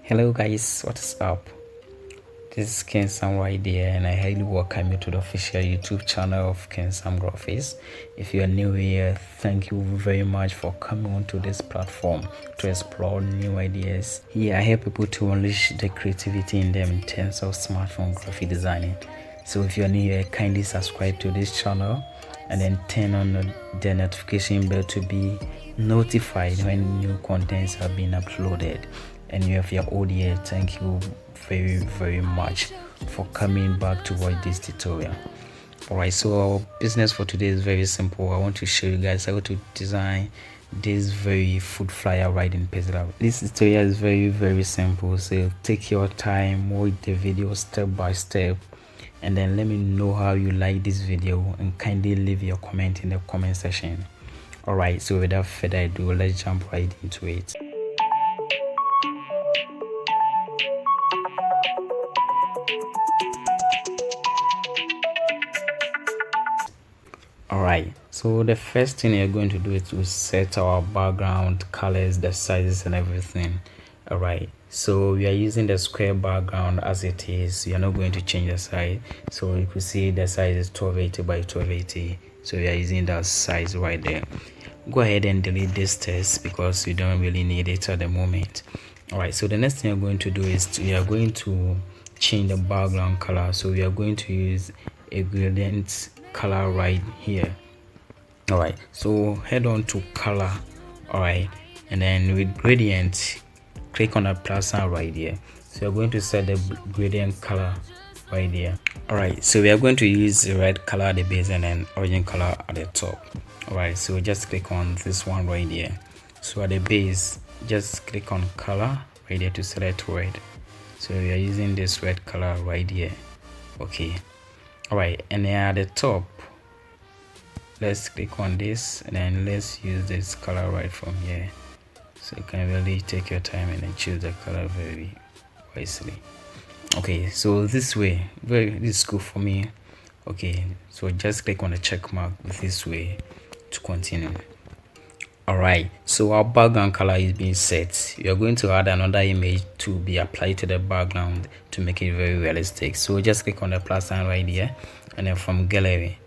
Hello guys, what's up? This is King Sam right there, and I highly welcome you to the official YouTube channel of King Sam Grafix. If you are new here, thank you very much for coming onto this platform to explore new ideas. Here I help people to unleash the creativity in them in terms of smartphone graphic designing. So if you are new here, kindly subscribe to this channel and then turn on the notification bell to be notified when new contents have been uploaded. And you have your audio. Thank you very much for coming back to watch this tutorial. Alright, so our business for today is very simple. I want to show you guys how to design this very food flyer writing pixellab. This tutorial is very simple, so take your time, watch the video step by step, and then let me know how you like this video and kindly leave your comment in the comment section. Alright, so without further ado, let's jump right into it. Alright, so the first thing you're going to do is to set our background colors, the sizes and everything. Alright, so we are using the square background as it is. You're not going to change the size. So you can see the size is 1280 by 1280. So we are using that size right there. Go ahead and delete this text because we don't really need it at the moment. Alright, so the next thing you're going to do is we are going to change the background color. So we are going to use a gradient color right here. Alright, so head on to color. Alright, and then with gradient, click on the plus sign right here. So you're going to set the gradient color right here. Alright, so we are going to use the red color at the base and then orange color at the top. Alright, so just click on this one right here. So at the base, just click on color right here to select red. So we are using this red color right here. Okay. Alright, and then at the top, let's click on this and then let's use this color right from here. So you can really take your time and then choose the color very wisely. Okay, so this way, this is good for me. Okay, so just click on the check mark this way to continue. Alright, so our background color is being set. You are going to add another image to be applied to the background to make it very realistic. So just click on the plus sign right here and then from gallery.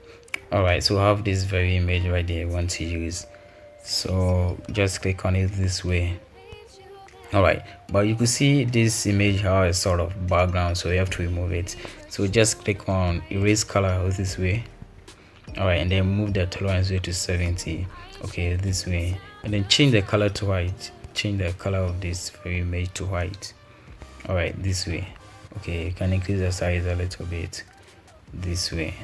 Alright, so I have this very image right there I want to use. So just click on it this way. Alright, but you can see this image has a sort of background, so you have to remove it. So just click on erase color this way. Alright, and then move the tolerance way to 70. Okay, this way, and then change the color to white. Change the color of this very image to white. Alright, this way. Okay, you can increase the size a little bit this way.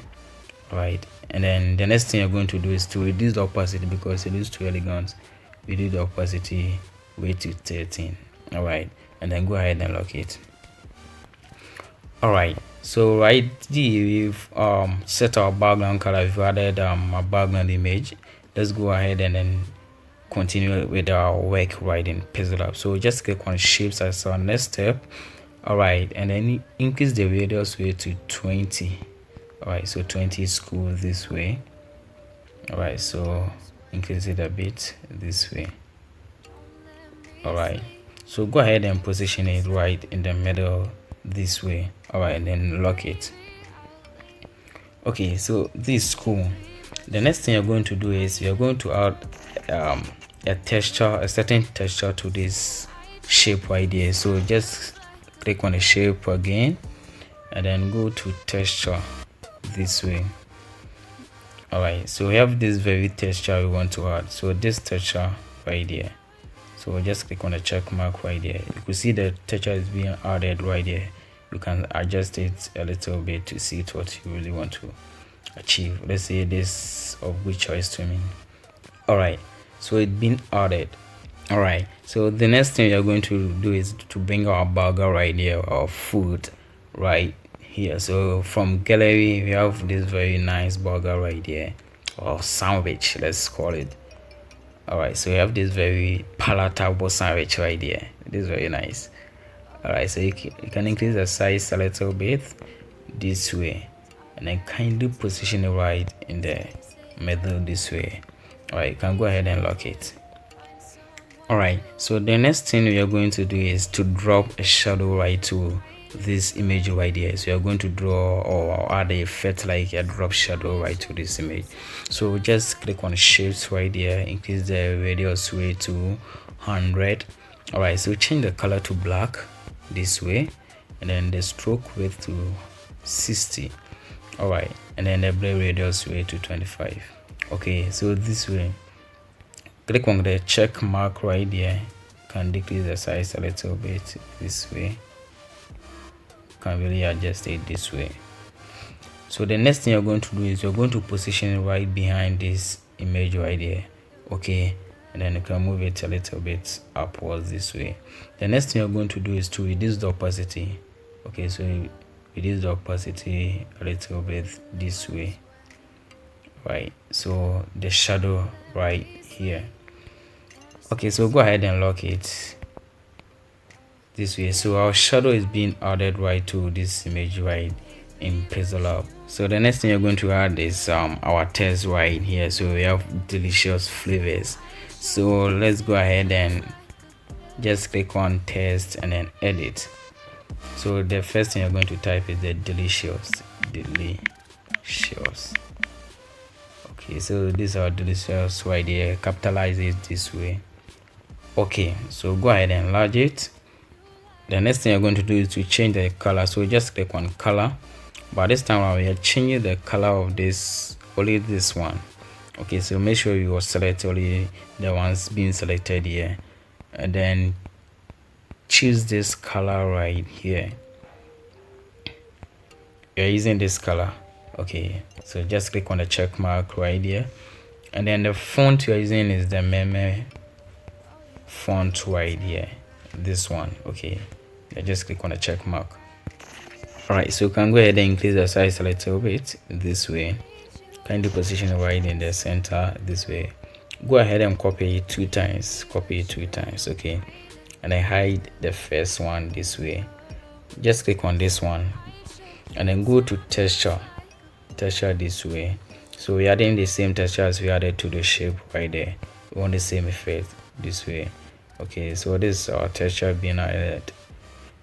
Alright, and then the next thing you're going to do is to reduce the opacity because it is too elegant. Reduce the opacity way to 13. Alright, and then go ahead and lock it. Alright, so right here we've set our background color. We've added a background image. Let's go ahead and then continue with our work right in pixellab. So just click on shapes as our next step. Alright, and then increase the radius way to 20. Alright, so 20 is cool this way. Alright, so increase it a bit this way. Alright, so go ahead and position it right in the middle this way. Alright, and then lock it. Okay, so this is cool. The next thing you're going to do is you're going to add a certain texture to this shape right here. So just click on the shape again and then go to texture this way. Alright, so we have this very texture we want to add. So this texture right here. So just click on the check mark right there. You can see the texture is being added right there. You can adjust it a little bit to see what you really want to achieve. Let's say this of good choice to me. Alright, so it's been added. Alright, so the next thing you're going to do is to bring our burger right here, or food right here. So from gallery we have this very nice burger right here, or sandwich, let's call it. Alright, so we have this very palatable sandwich right here. It is very nice. Alright, so you can increase the size a little bit this way and then kindly position it right in the middle this way. Alright, you can go ahead and lock it. All right, so the next thing we are going to do is to drop a shadow right to this image right here. So you're going to draw or add a effect like a drop shadow right to this image. So just click on shapes right here, increase the radius way to 100. All right, so change the color to black this way, and then the stroke width to 60. All right, and then the blur radius way to 25. Okay, so this way, click on the check mark right here, can decrease the size a little bit this way, can really adjust it this way. So the next thing you're going to do is you're going to position it right behind this image right here. Okay, and then you can move it a little bit upwards this way. The next thing you're going to do is to reduce the opacity. Okay, so reduce the opacity a little bit this way, right? So the shadow right here. Okay, so go ahead and lock it this way. So our shadow is being added right to this image right in pixellab. So the next thing you're going to add is our text right here. So we have delicious flavors. So let's go ahead and just click on text and then edit. So the first thing you're going to type is the delicious. Okay, so this is our delicious right here. Capitalize it this way. Okay, so go ahead and enlarge it. The next thing you're going to do is to change the color. So just click on color, but this time around we are changing the color of this, only this one. Okay, so make sure you select only the ones being selected here, and then choose this color right here. You're using this color. Okay, so just click on the check mark right here, and then the font you're using is the meme font right here, this one. Okay, just click on the check mark. All right, so you can go ahead and increase the size a little bit this way. Kindly position it right in the center this way. Go ahead and copy it 2 times. Okay, and I hide the first one this way. Just click on this one and then go to texture this way. So we're adding the same texture as we added to the shape right there. We want the same effect this way. Okay, so this is our texture being added.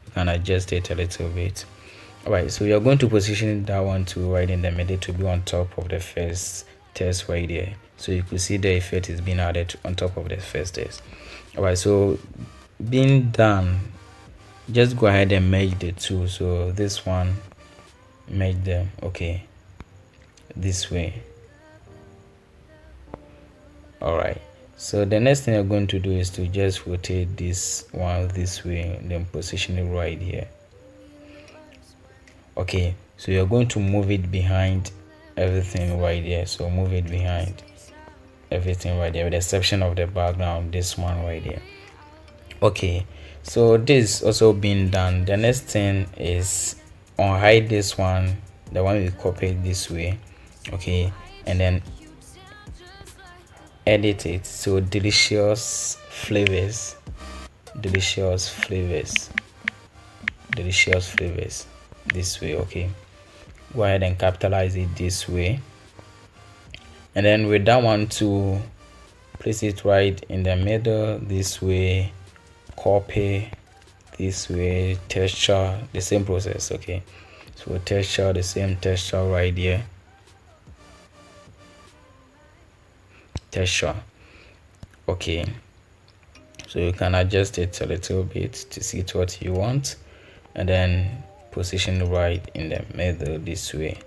You can adjust it a little bit. All right, so you're going to position that one to right in the middle to be on top of the first text right there. So you could see the effect is being added on top of the first text. All right, so being done, just go ahead and merge the two. So this one, merge them. Okay, this way. All right, so the next thing you're going to do is to just rotate this one this way and then position it right here. Okay, so you're going to move it behind everything right here. So move it behind everything right there with the exception of the background, this one right here. Okay, so this also been done. The next thing is unhide this one, the one we copied this way. Okay, and then edit it. So delicious flavors this way. Okay, go ahead and capitalize it this way, and then with that one to place it right in the middle this way, copy this way, texture, the same process. Okay, so texture, the same texture right here, texture. Okay, so you can adjust it a little bit to see what you want, and then position right in the middle this way.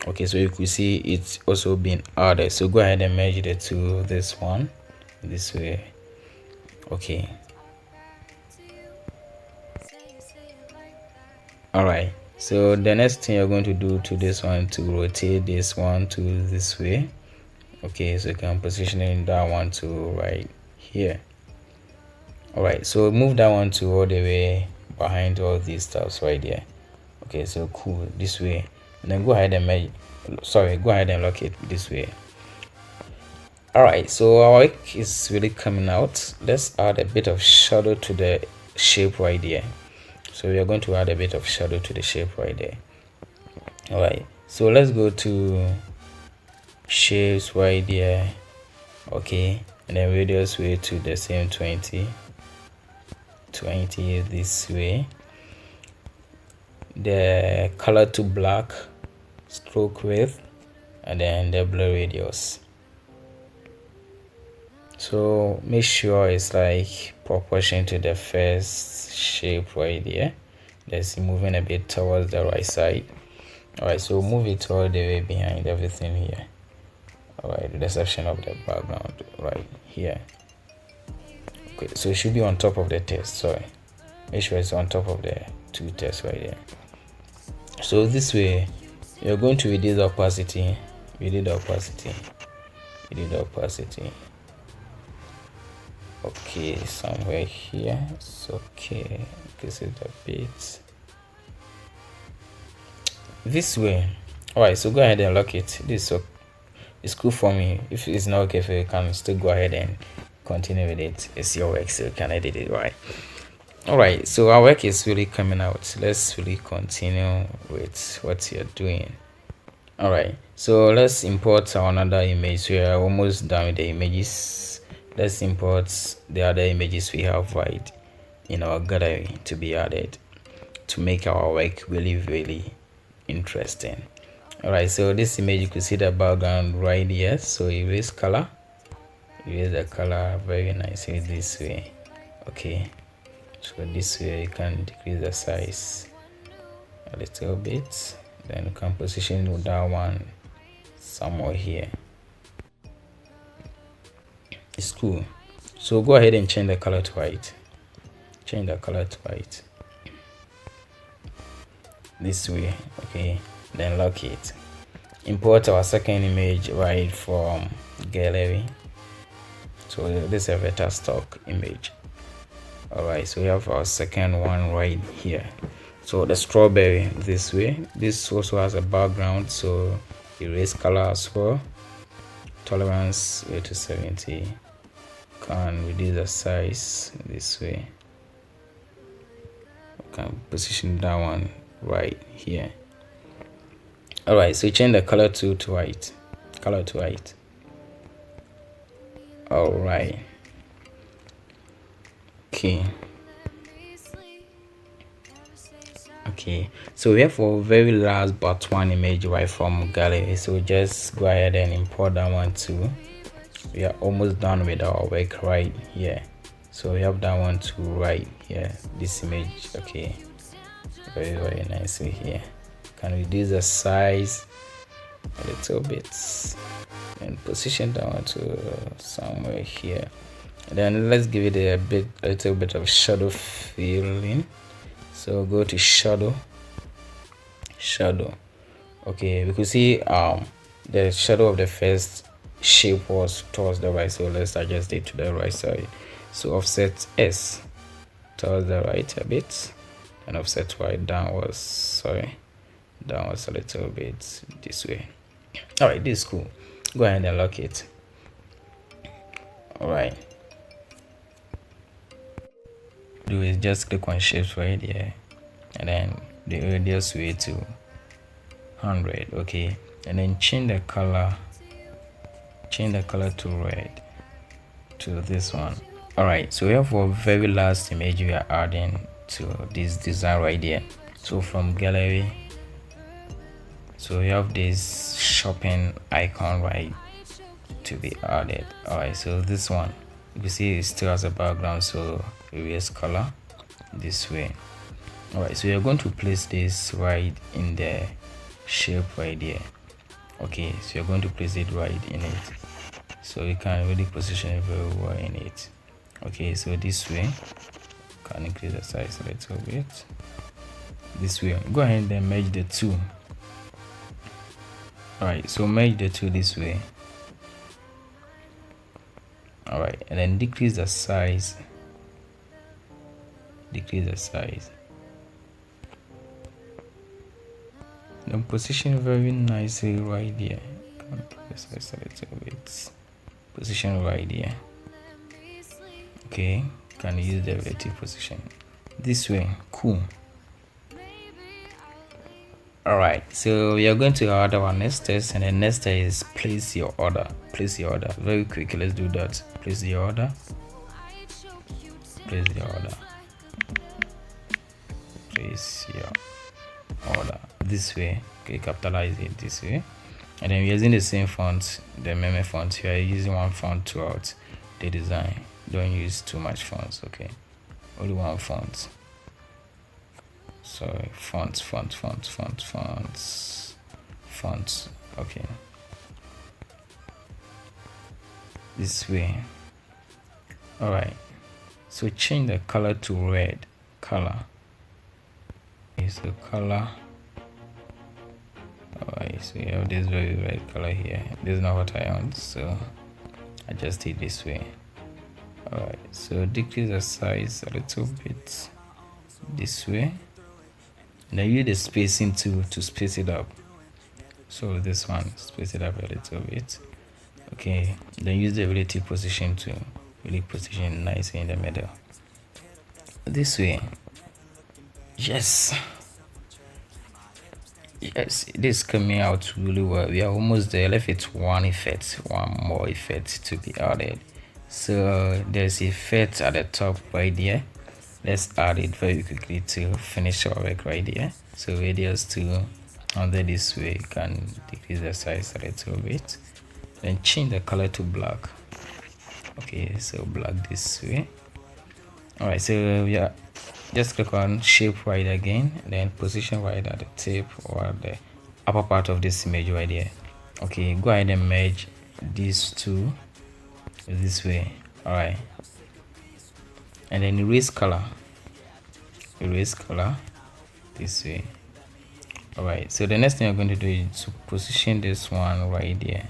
Okay, so you could see it's also been added. So go ahead and merge it to this one this way. Okay, all right, so the next thing you're going to do to this one to rotate this one to this way. Okay, so you can position in that one to right here. All right, so move that one to all the way behind all these stuffs right there. Okay, so cool, this way, and then go ahead and go ahead and lock it this way. All right, so our work is really coming out. Let's add a bit of shadow to the shape right there. So we are going to add a bit of shadow to the shape right there. All right, so let's go to shapes right there. Okay, and then radius way to the same 20 this way. The color to black, stroke width, and then the blur radius. So make sure it's like proportion to the first shape right here. Let's moving a bit towards the right side. All right, so move it all the way behind everything here. All right, the section of the background right here. Okay, so it should be on top of the text. Sorry, make sure it's on top of the two text right there. So this way you're going to reduce the opacity, okay, somewhere here. It's okay, this is the bit this way. All right, so go ahead and lock it. This is it's cool for me. If it's not okay for you, can still go ahead and continue with it. It's your work, so you can edit it, right? All right, so our work is really coming out. Let's really continue with what you're doing. All right, so let's import another image. We are almost done with the images. Let's import the other images we have right in our gallery to be added to make our work really interesting. All right, so this image, you can see the background right here. So erase color, erase the color very nicely this way. Okay, so this way you can decrease the size a little bit, then you can position that one somewhere here. It's cool. So go ahead and change the color to white, this way. Okay, then lock it. Import our second image right from gallery. So this is a vector stock image. All right, so we have our second one right here. So the strawberry this way. This also has a background, so erase color as well. Tolerance way to 70. Can reduce the size this way. Can position that one right here. All right, so change the color to white. All right. Okay, so we have for very last but one image right from gallery. So just go ahead and import that one too. We are almost done with our work right here. So we have that one too right here, this image. Okay, very nicely here. Can reduce the size a little bit and position that one to somewhere here. And then let's give it a little bit of shadow feeling. So go to shadow. Okay, we could see the shadow of the first shape was towards the right, so let's adjust it to the right side. So offset S towards the right a bit, and offset Y downwards a little bit this way. All right, this is cool. Go ahead and lock it. All right, do is just click on shapes right here, and then the radius way to 100. Okay, and then change the color to red to this one. All right, so we have our very last image we are adding to this design right here. So from gallery, so we have this shopping icon right to be added. All right, so this one, you see it still has a background, so erase color this way. All right, so you're going to place this right in the shape right here. Okay, so you're going to place it right in it, so you can really position it very well in it. Okay, so this way, can increase the size a little bit this way. Go ahead and merge the two. All right, so merge the two this way. All right, and then decrease the size. Then position very nicely right here. Can press this a little bit. Position right here. Okay, can use the relative position this way. Cool. All right, so we are going to add our next test, and the next test is place your order. Place your order very quickly. Let's do that. Place your order. Place your order. Place your order this way. Okay, capitalize it this way, and then we're using the same font, the meme font. We are using one font throughout the design. Don't use too much fonts. Okay, only one font. Sorry, fonts. Okay, this way. All right, so change the color to red color. Is the color. All right, so you have this very red color here. This is not what I want, so adjust it this way. All right, so decrease the size a little bit this way. Now use the spacing tool to space it up. So this one, space it up a little bit. Okay, then use the relative position to really position nicely in the middle. This way. Yes, this is coming out really well. We are almost there. Left it one more effect to be added. So there's effect at the top right there. Let's add it very quickly to finish our work right here. So radius to under this way, you can decrease the size a little bit, then change the color to black. Okay, so black this way. All right, so yeah, just click on shape right again, then position right at the tip or the upper part of this image right here. Okay, go ahead and merge these two this way. All right, and then erase color this way. All right, so the next thing I'm going to do is to position this one right there.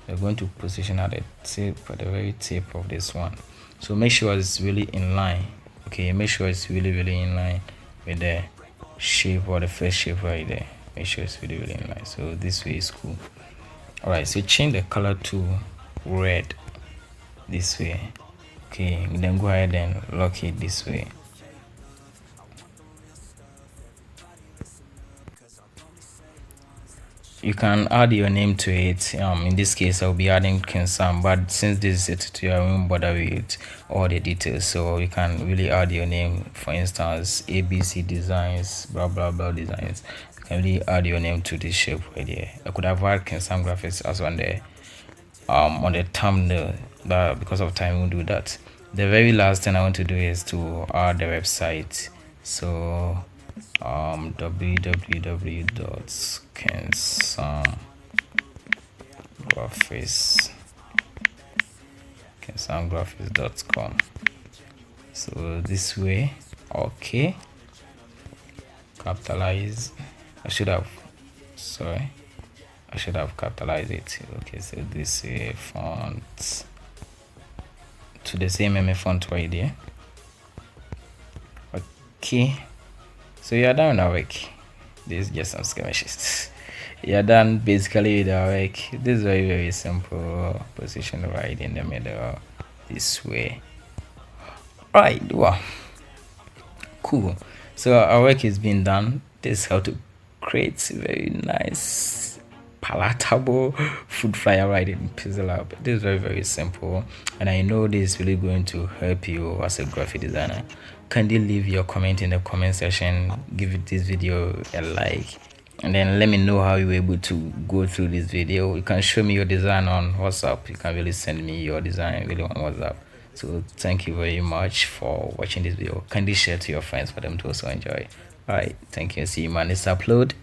We're going to position at the tip, at the very tip of this one. So make sure it's really in line. Okay, make sure it's really in line with the shape or the first shape right there. Make sure it's really in line. So this way is cool. All right, so change the color to red this way. Okay, then go ahead and lock it this way. You can add your name to it. In this case I'll be adding King Sam, but since this is a tutorial, I won't bother with all the details, so you can really add your name. For instance, ABC Designs, blah blah blah designs. You can really add your name to this shape right here. I could have added King Sam Graphics as on the thumbnail, but because of time we won't do that. The very last thing I want to do is to add the website. So www.kingsamgraphics.com. So this way. Okay, capitalize. I should have capitalized it. Okay, so this font to the same font right there. Okay, so you are done with our work. This is just some skirmishes. You are done basically with our work. This is very simple. Position right in the middle this way. Right, wow, cool. So our work is being done. This is how to create very nice palatable food flyer right in pixellab. This is very simple, and I know this is really going to help you as a graphic designer. Kindly leave your comment in the comment section, give this video a like, and then let me know how you were able to go through this video. You can show me your design on WhatsApp. You can really send me your design really on WhatsApp. So thank you very much for watching this video. Kindly share to your friends for them to also enjoy. All right, thank you. See you in my next upload.